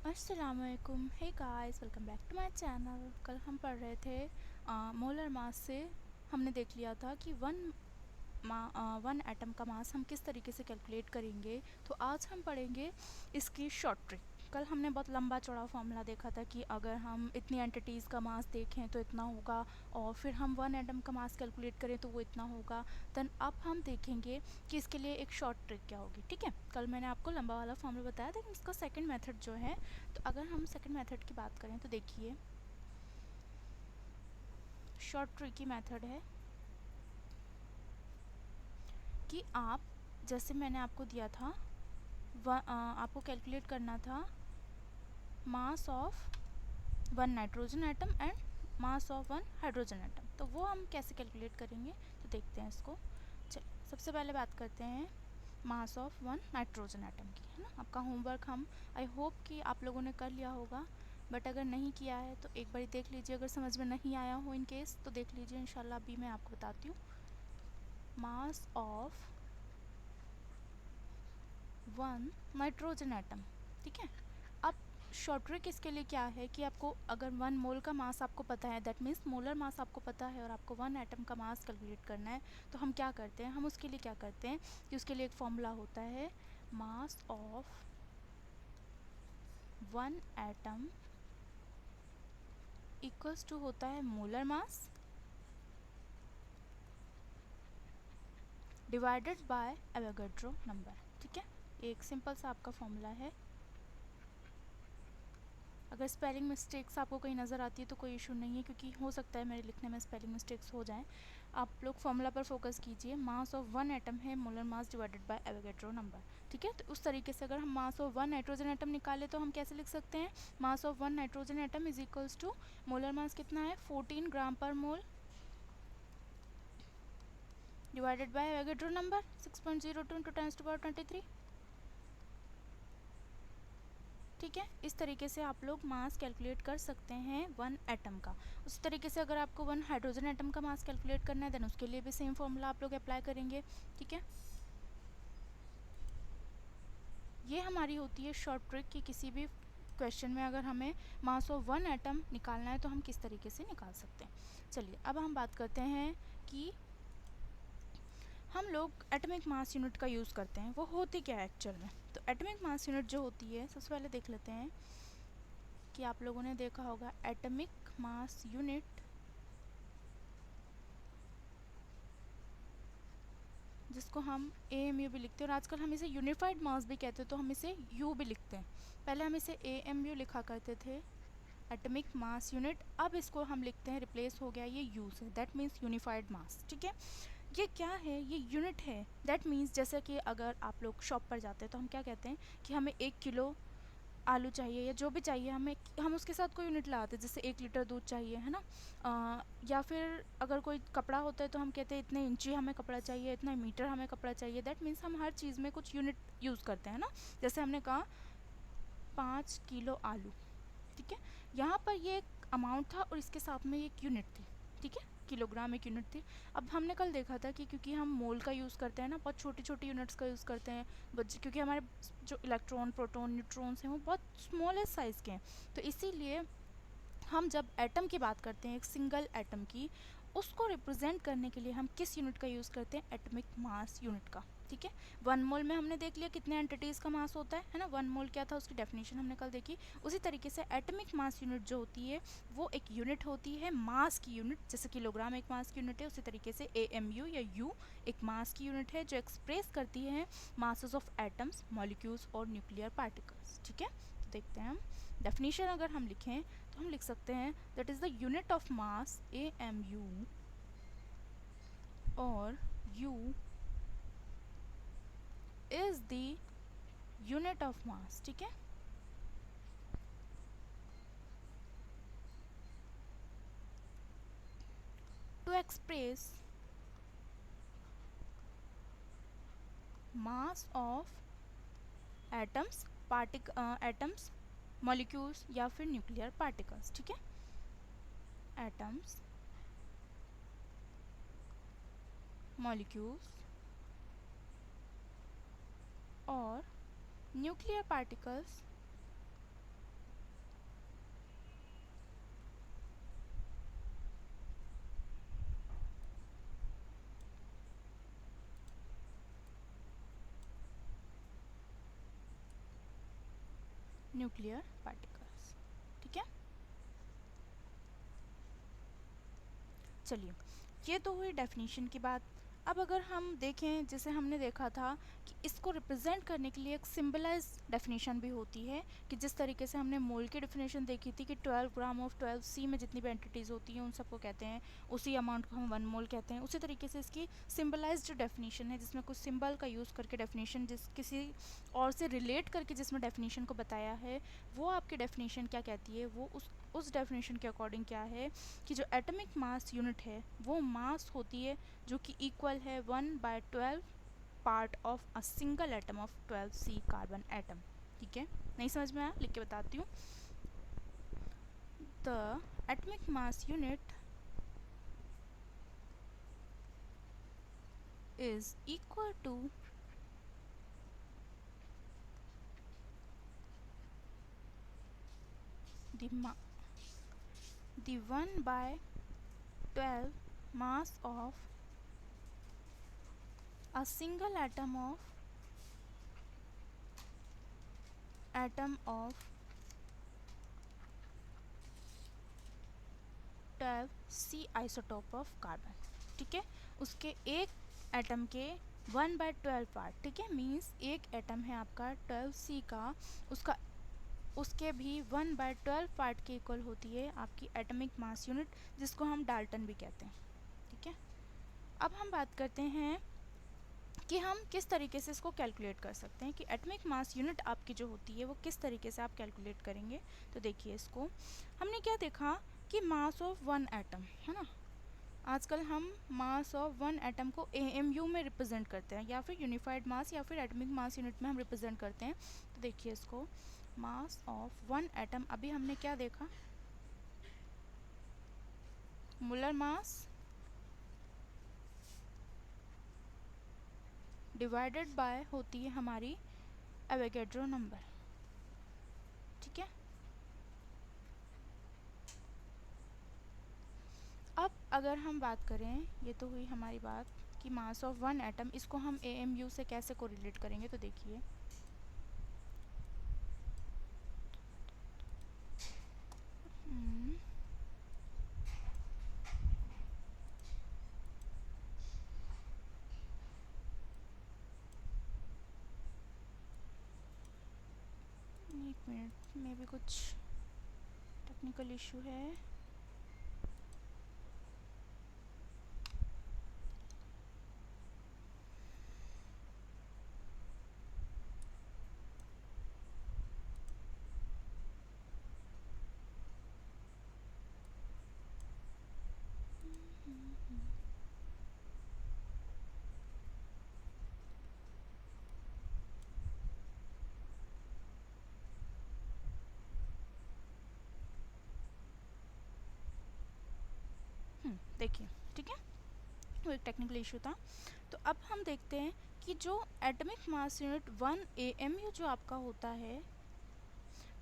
अस्सलामुअलैकुम, hey guys, welcome back to my channel. कल हम पढ़ रहे थे मोलर मास से। हमने देख लिया था कि वन एटम का मास हम किस तरीके से कैलकुलेट करेंगे। तो आज हम पढ़ेंगे इसकी शॉर्ट ट्रिक। कल हमने बहुत लंबा चौड़ा फॉर्मूला देखा था कि अगर हम इतनी एंटिटीज़ का मास देखें तो इतना होगा, और फिर हम वन एटम का मास कैलकुलेट करें तो वो इतना होगा। देन अब हम देखेंगे कि इसके लिए एक शॉर्ट ट्रिक क्या होगी। ठीक है, कल मैंने आपको लंबा वाला फॉर्मूला बताया था, इसका सेकंड मेथड जो है। तो अगर हम सेकंड मेथड की बात करें तो देखिए, शॉर्ट ट्रिक की मेथड है कि आप, जैसे मैंने आपको दिया था, आपको कैलकुलेट करना था मास of one nitrogen atom and mass of one hydrogen atom. तो वो हम कैसे कैलकुलेट करेंगे, तो देखते हैं इसको। चलिए, सबसे पहले बात करते हैं mass of one nitrogen atom की, है ना। आपका होमवर्क हम आई होप कि आप लोगों ने कर लिया होगा, बट अगर नहीं किया है तो एक बार देख लीजिए। अगर समझ में नहीं आया हो इन केस तो देख लीजिए, इंशाल्लाह अभी मैं आपको बताती हूँ। मास ऑफ वन नाइट्रोजन एटम, ठीक है। अब शॉर्ट ट्रिक इसके लिए क्या है कि आपको अगर वन मोल का मास आपको पता है, दैट मीन्स मोलर मास आपको पता है, और आपको वन एटम का मास कैलकुलेट करना है, तो हम क्या करते हैं, हम उसके लिए क्या करते हैं कि उसके लिए एक फॉर्मूला होता है, mass of one atom equals to होता है molar mass divided by Avogadro number. ठीक है, एक सिंपल सा आपका फॉर्मूला है। अगर स्पेलिंग मिस्टेक्स आपको कहीं नज़र आती है तो कोई इशू नहीं है, क्योंकि हो सकता है मेरे लिखने में स्पेलिंग मिस्टेक्स हो जाएं। आप लोग फॉर्मूला पर फोकस कीजिए। मास ऑफ वन एटम है molar mass divided by Avogadro number. ठीक है, तो उस तरीके से अगर हम mass of one nitrogen atom निकालें तो हम कैसे लिख सकते हैं, mass of one nitrogen atom is equals to molar mass कितना है 14 ग्राम पर mole divided by Avogadro number 6.02 into 10⁻23। ठीक है, इस तरीके से आप लोग मास कैलकुलेट कर सकते हैं वन एटम का। उस तरीके से अगर आपको वन हाइड्रोजन एटम का मास कैलकुलेट करना है, देन उसके लिए भी सेम फॉर्मूला आप लोग अप्लाई करेंगे। ठीक है, ये हमारी होती है शॉर्ट ट्रिक कि किसी भी क्वेश्चन में अगर हमें मास ऑफ वन एटम निकालना है तो हम किस तरीके से निकाल सकते हैं। चलिए, अब हम बात करते हैं कि हम लोग एटॉमिक मास यूनिट का यूज़ करते हैं, वो होती क्या है एक्चुअल में। तो एटॉमिक मास यूनिट जो होती है, सबसे पहले देख लेते हैं कि आप लोगों ने देखा होगा एटॉमिक मास यूनिट, जिसको हम AMU भी लिखते हैं, और आजकल हम इसे यूनिफाइड मास भी कहते हैं, तो हम इसे U भी लिखते हैं। पहले हम इसे AMU लिखा करते थे, एटॉमिक मास यूनिट। अब इसको हम लिखते हैं, रिप्लेस हो गया ये U से, दैट मीन्स यूनिफाइड मास। ठीक है, ये क्या है, ये यूनिट है। दैट मीन्स जैसे कि अगर आप लोग शॉप पर जाते हैं तो हम क्या कहते हैं कि हमें 1 किलो आलू चाहिए या जो भी चाहिए, हम उसके साथ कोई यूनिट लगाते हैं, जैसे 1 लीटर दूध चाहिए, है ना। या फिर अगर कोई कपड़ा होता है तो हम कहते हैं इतने इंची हमें कपड़ा चाहिए, इतना मीटर हमें कपड़ा चाहिए। दैट मीन्स हम हर चीज़ में कुछ यूनिट यूज़ करते हैं ना। जैसे हमने कहा 5 किलो आलू, ठीक है, यहाँ पर ये एक अमाउंट था और इसके साथ में एक यूनिट थी। ठीक है, किलोग्राम एक यूनिट थी। अब हमने कल देखा था कि क्योंकि हम मोल का यूज़ करते हैं ना, बहुत छोटी छोटी यूनिट्स का यूज़ करते हैं, क्योंकि हमारे जो इलेक्ट्रॉन प्रोटॉन न्यूट्रॉन्स हैं वो बहुत स्मॉलेस्ट साइज़ के हैं, तो इसीलिए हम जब एटम की बात करते हैं, एक सिंगल एटम की, उसको रिप्रेजेंट करने के लिए हम किस यूनिट का यूज़ करते हैं, एटॉमिक मास यूनिट का। ठीक है, वन मोल में हमने देख लिया कितने एंटिटीज़ का मास होता है ना। वन मोल क्या था, उसकी डेफिनेशन हमने कल देखी। उसी तरीके से एटॉमिक मास यूनिट जो होती है वो एक यूनिट होती है, मास की यूनिट। जैसे किलोग्राम एक मास की यूनिट है, उसी तरीके से AMU या U एक मास की यूनिट है जो एक्सप्रेस करती है मासेस ऑफ एटम्स, मॉलिक्यूल्स और न्यूक्लियर पार्टिकल्स। ठीक है, तो देखते हैं हम डेफिनेशन। अगर हम लिखें तो हम लिख सकते हैं that is the unit of mass AMU, और U is the unit of mass. ठीक है, to express mass of atoms, atoms, molecules या फिर न्यूक्लियर पार्टिकल्स। ठीक है, एटम्स, मॉलिक्यूल्स और न्यूक्लियर पार्टिकल्स न्यूक्लियर पार्टिकल्स। ठीक है, चलिए ये तो हुई डेफिनेशन की बात। अब अगर हम देखें, जैसे हमने देखा था कि इसको रिप्रेजेंट करने के लिए एक सिंबलाइज डेफिनेशन भी होती है, कि जिस तरीके से हमने मोल की डेफिनेशन देखी थी कि 12 ग्राम ऑफ 12C में जितनी भी एंटिटीज़ होती हैं उन सबको कहते हैं, उसी अमाउंट को हम 1 मोल कहते हैं। उसी तरीके से इसकी सिंबलाइज्ड डेफिनेशन है, जिसमें कुछ सिंबल का यूज़ करके डेफिनेशन जिस किसी और से रिलेट करके जिसमें डेफिनेशन को बताया है, वो आपकी डेफिनेशन क्या कहती है, वो उस डेफिनेशन के अकॉर्डिंग क्या है कि जो एटॉमिक मास यूनिट है वो मास होती है जो कि इक्वल है 1/12 part of a single atom of 12C carbon atom. ठीक है, नहीं समझ में आया, लिख के बताती हूँ। The atomic mass unit is equal to the 1/12 mass of a single atom of 12C isotope of carbon. ठीक है, उसके एक एटम के 1/12 पार्ट, ठीक है, मीन्स एक एटम है आपका 12C का, उसके भी 1/12 पार्ट के इक्वल होती है आपकी एटॉमिक मास यूनिट, जिसको हम डाल्टन भी कहते हैं। ठीक है, अब हम बात करते हैं कि हम किस तरीके से इसको कैलकुलेट कर सकते हैं, कि एटॉमिक मास यूनिट आपकी जो होती है वो किस तरीके से आप कैलकुलेट करेंगे। तो देखिए, इसको हमने क्या देखा कि मास ऑफ वन एटम है ना, आजकल हम मास ऑफ वन एटम को AMU में रिप्रेजेंट करते हैं, या फिर यूनिफाइड मास या फिर एटॉमिक मास यूनिट में हम रिप्रेजेंट करते हैं। तो देखिए इसको, मास ऑफ वन एटम, अभी हमने क्या देखा, मोलर मास डिवाइडेड बाय होती है हमारी एवोगैड्रो नंबर। ठीक है, अब अगर हम बात करें, ये तो हुई हमारी बात कि मास ऑफ वन एटम, इसको हम AMU से कैसे कोरिलेट करेंगे। तो देखिए, एक मिनट में भी कुछ टेक्निकल इशू है। देखिए, ठीक है, वो एक टेक्निकल इशू था। तो अब हम देखते हैं कि जो एटॉमिक मास यूनिट 1 AMU जो आपका होता है,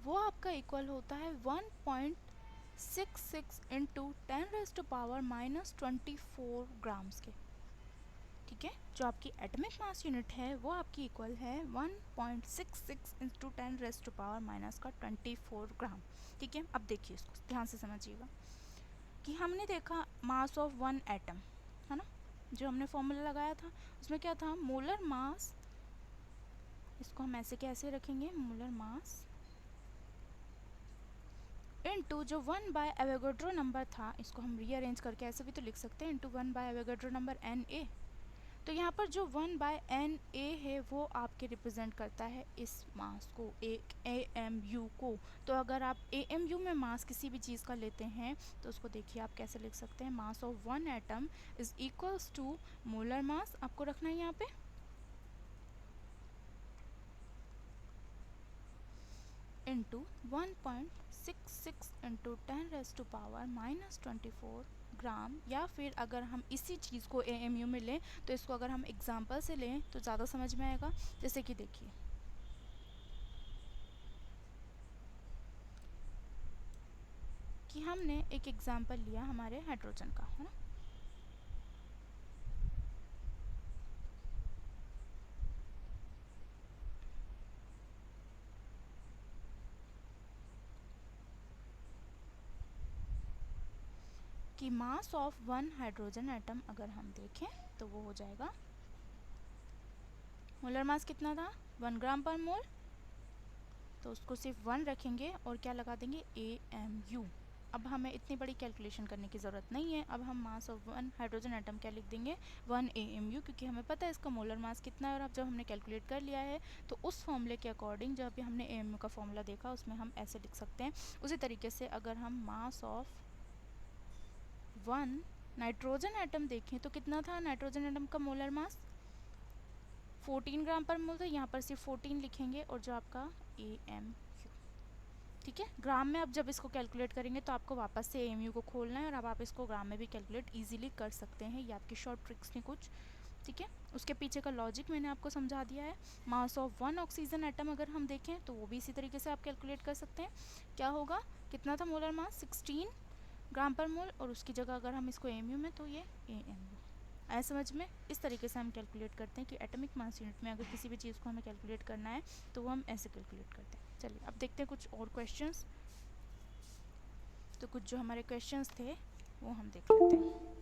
वो आपका इक्वल होता है 1.66 इंटू 10⁻⁻24 ग्राम्स के। ठीक है, जो आपकी एटॉमिक मास यूनिट है वो आपकी इक्वल है 1.66 इंटू 10⁻⁻24 ग्राम। ठीक है, अब देखिए इसको ध्यान से समझिएगा कि हमने देखा मास ऑफ वन एटम है ना, जो हमने फॉर्मूला लगाया था उसमें क्या था, मोलर मास, इसको हम ऐसे कैसे रखेंगे, मोलर मास इनटू जो 1 बाय एवोगैड्रो नंबर था, इसको हम रीअरेंज करके ऐसे भी तो लिख सकते हैं, into 1 bye Avogadro number Na। तो यहाँ पर जो 1/Na है वो आपके रिप्रेजेंट करता है इस मास को, एक AMU को। तो अगर आप AMU में मास किसी भी चीज़ का लेते हैं तो उसको देखिए आप कैसे लिख सकते हैं, mass of one atom is equals to molar mass, आपको रखना है यहाँ पे, इंटू 1.66 इंटू 10⁻⁻24 ग्राम। या फिर अगर हम इसी चीज़ को AMU में लें तो इसको अगर हम एग्जांपल से लें तो ज़्यादा समझ में आएगा। जैसे कि देखिए, कि हमने एक एग्जांपल लिया हमारे हाइड्रोजन का, है ना, कि मास ऑफ वन हाइड्रोजन एटम अगर हम देखें तो वो हो जाएगा, मोलर मास कितना था 1 ग्राम पर मोल, तो उसको सिर्फ 1 रखेंगे और क्या लगा देंगे AMU। अब हमें इतनी बड़ी कैलकुलेशन करने की ज़रूरत नहीं है, अब हम mass of one hydrogen atom क्या लिख देंगे 1 AMU, क्योंकि हमें पता है इसका मोलर मास कितना है। और अब जब हमने कैलकुलेट कर लिया है तो उस फॉर्मूले के अकॉर्डिंग जब भी हमने AMU का फॉर्मूला देखा उसमें हम ऐसे लिख सकते हैं। उसी तरीके से अगर हम mass of one nitrogen atom देखें तो कितना था नाइट्रोजन एटम का मोलर मास 14 ग्राम पर मोल, तो यहाँ पर सिर्फ 14 लिखेंगे और जो आपका AMU, ठीक है। ग्राम में अब जब इसको कैलकुलेट करेंगे तो आपको वापस से AMU को खोलना है और अब आप इसको ग्राम में भी कैलकुलेट इजीली कर सकते हैं। ये आपकी शॉर्ट ट्रिक्स ने कुछ, ठीक है। उसके पीछे का लॉजिक मैंने आपको समझा दिया है। Mass of one oxygen atom अगर हम देखें तो वो भी इसी तरीके से आप कैलकुलेट कर सकते हैं। क्या होगा, कितना था मोलर मास 16 ग्राम पर मोल, और उसकी जगह अगर हम इसको AMU में तो ये AMU आया समझ में। इस तरीके से हम कैलकुलेट करते हैं कि एटॉमिक मास यूनिट में अगर किसी भी चीज़ को हमें कैलकुलेट करना है तो वो हम ऐसे कैलकुलेट करते हैं। चलिए अब देखते हैं कुछ और क्वेश्चंस। तो कुछ जो हमारे क्वेश्चंस थे वो हम देख लेते हैं।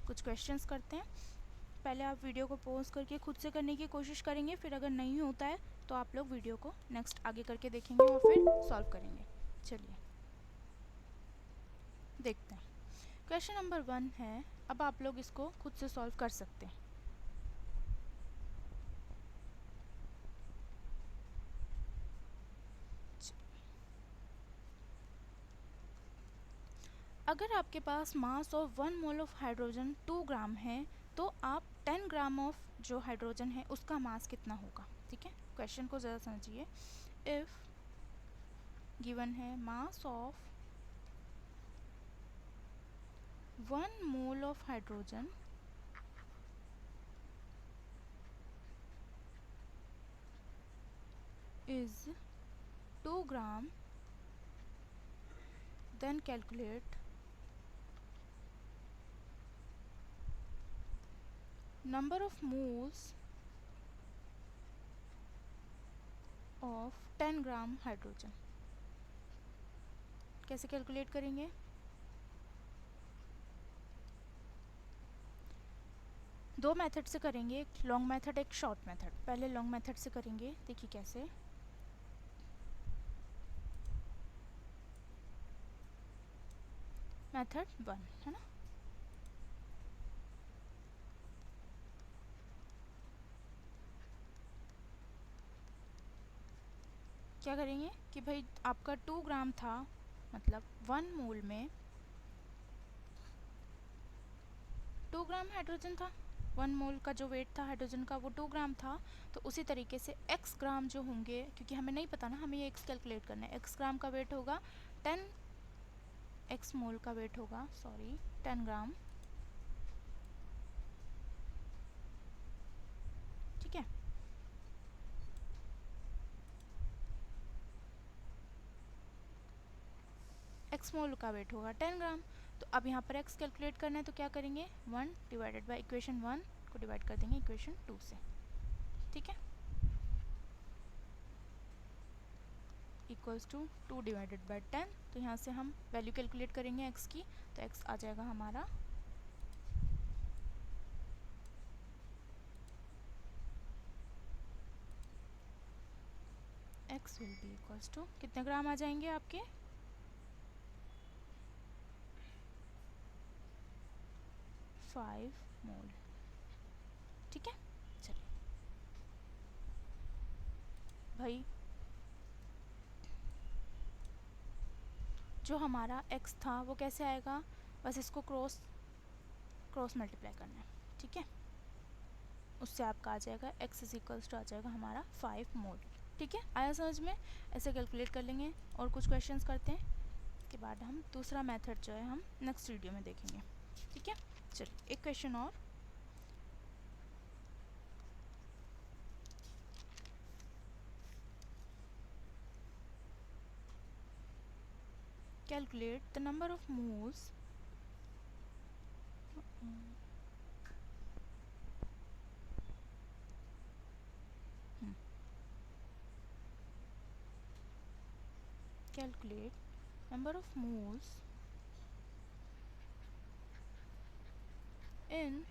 कुछ क्वेश्चंस करते हैं। पहले आप वीडियो को पॉज करके खुद से करने की कोशिश करेंगे, फिर अगर नहीं होता है तो आप लोग वीडियो को नेक्स्ट आगे करके देखेंगे और फिर सॉल्व करेंगे। चलिए देखते हैं। क्वेश्चन नंबर 1 है, अब आप लोग इसको खुद से सॉल्व कर सकते हैं। अगर आपके पास mass of 1 mole of hydrogen 2 gram है तो आप 10 ग्राम ऑफ जो हाइड्रोजन है उसका मास कितना होगा, ठीक है। क्वेश्चन को ज़रा समझिए। इफ़ गिवन है mass of 1 mole of hydrogen is 2 gram, then calculate number of moles of 10 gram hydrogen. कैसे कैलकुलेट करेंगे, दो मेथड से करेंगे, एक लॉन्ग मेथड एक शॉर्ट मेथड। पहले लॉन्ग मेथड से करेंगे, देखिए कैसे। मेथड 1 है ना, क्या करेंगे कि भाई आपका 2 ग्राम था, मतलब 1 मोल में 2 ग्राम हाइड्रोजन था। 1 मोल का जो वेट था हाइड्रोजन का वो 2 ग्राम था। तो उसी तरीके से x ग्राम जो होंगे, क्योंकि हमें नहीं पता ना, हमें ये x कैलकुलेट करना है। x ग्राम का वेट होगा 10, x मोल का वेट होगा 10 ग्राम, ठीक है। x मोल का वेट होगा 10 ग्राम। तो अब यहाँ पर x कैलकुलेट करना है तो क्या करेंगे, 1 डिवाइडेड बाई इक्वेशन 1 को डिवाइड कर देंगे इक्वेशन 2 से, ठीक है। Equals to 2 divided by 10। तो यहाँ से हम वैल्यू कैलकुलेट करेंगे x की, तो x आ जाएगा हमारा x will be equals to कितने ग्राम आ जाएंगे आपके 5 मोल, ठीक है। चलिए भाई जो हमारा x था वो कैसे आएगा, बस इसको क्रॉस मल्टीप्लाई करना है, ठीक है। उससे आपका आ जाएगा x इज इक्वल्स टू आ जाएगा हमारा 5 मोल, ठीक है। आया समझ में, ऐसे कैलकुलेट कर लेंगे। और कुछ क्वेश्चंस करते हैं, उसके बाद हम दूसरा मेथड जो है हम नेक्स्ट वीडियो में देखेंगे, ठीक है। चलिए एक क्वेश्चन और। Calculate the number of moles calculate number of moles in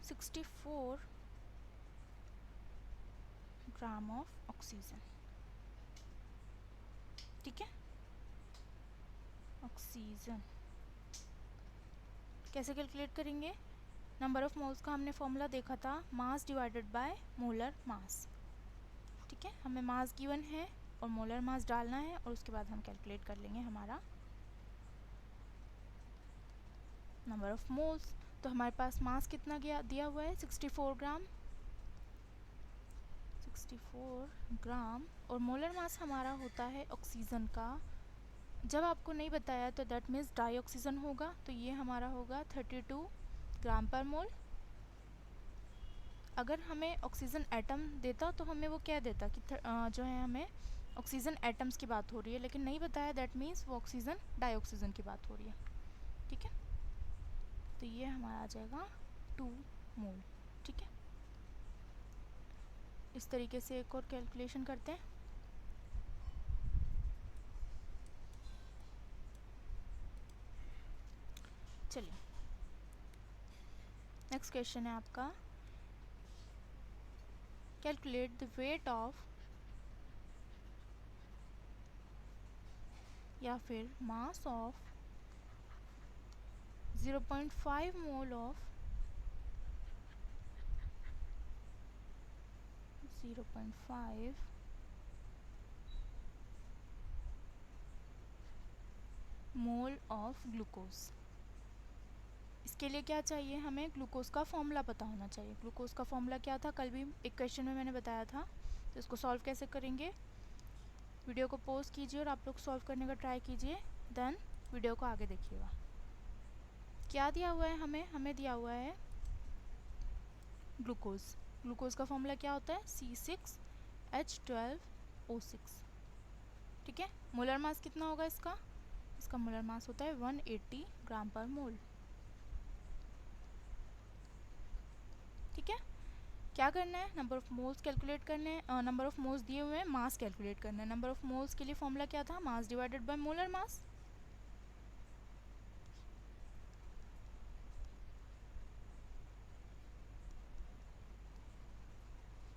64 gram of oxygen. ठीक है, ऑक्सीजन कैसे कैलकुलेट करेंगे? नंबर ऑफ मोल्स का हमने फॉर्मूला देखा था, मास डिवाइडेड बाय मोलर मास। ठीक है, हमें मास गिवन है और मोलर मास डालना है और उसके बाद हम कैलकुलेट कर लेंगे हमारा नंबर ऑफ मोल्स। तो हमारे पास मास कितना दिया हुआ है 64 ग्राम, 64 ग्राम, और मोलर मास हमारा होता है ऑक्सीजन का। जब आपको नहीं बताया तो दैट मीन्स डाई ऑक्सीजन होगा, तो ये हमारा होगा 32 ग्राम पर मोल। अगर हमें ऑक्सीजन एटम देता तो हमें वो क्या देता कि जो है हमें ऑक्सीजन एटम्स की बात हो रही है, लेकिन नहीं बताया, दैट मीन्स वो ऑक्सीजन डाई ऑक्सीजन की बात हो रही है। ठीक है, तो ये हमारा आ जाएगा 2 मोल। ठीक है, इस तरीके से एक और कैलकुलेशन करते हैं। चलिए, नेक्स्ट क्वेश्चन है आपका, कैलकुलेट द वेट ऑफ या फिर mass of 0.5 mole of 0.5 mole of glucose. इसके लिए क्या चाहिए, हमें ग्लूकोज का फॉर्मूला पता होना चाहिए। ग्लूकोज का फॉर्मूला क्या था, कल भी एक क्वेश्चन में मैंने बताया था। तो इसको सॉल्व कैसे करेंगे, वीडियो को पॉज कीजिए और आप लोग सॉल्व करने का ट्राई कीजिए, देन वीडियो को आगे देखिएगा। क्या दिया हुआ है हमें दिया हुआ है ग्लूकोज। ग्लूकोज का फॉर्मूला क्या होता है C6H12O6। ठीक है, मोलर मास कितना होगा इसका मोलर मास होता है 180 ग्राम पर मोल। ठीक है, क्या करना है, नंबर ऑफ मोल्स कैलकुलेट करने हैं, नंबर ऑफ मोल्स दिए हुए हैं, मास कैलकुलेट करना है। नंबर ऑफ मोल्स के लिए फॉर्मूला क्या था, मास डिवाइडेड बाय मोलर मास।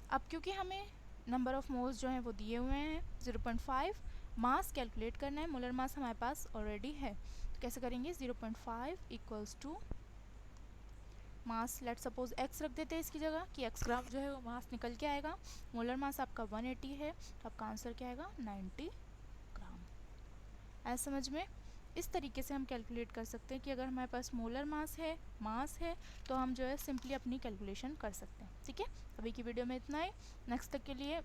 अब क्योंकि हमें नंबर ऑफ मोल्स जो हैं वो दिए हुए हैं 0.5, मास कैलकुलेट करना है, मोलर मास हमारे पास ऑलरेडी है, तो कैसे करेंगे, 0.5 equals to mass, let suppose x रख देते हैं इसकी जगह कि x ग्राम जो है वो मास निकल के आएगा। मोलर मास आपका 180 है, तो आपका आंसर क्या आएगा 90 ग्राम। ऐसा समझ में, इस तरीके से हम कैलकुलेट कर सकते हैं कि अगर हमारे पास मोलर मास है तो हम जो है सिंपली अपनी कैलकुलेशन कर सकते हैं। ठीक है, अभी की वीडियो में इतना ही। नेक्स्ट तक के लिए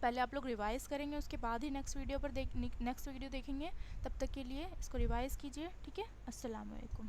पहले आप लोग रिवाइज़ करेंगे, उसके बाद ही नेक्स्ट वीडियो देखेंगे। तब तक के लिए इसको रिवाइज़ कीजिए। ठीक है, अस्सलाम वालेकुम।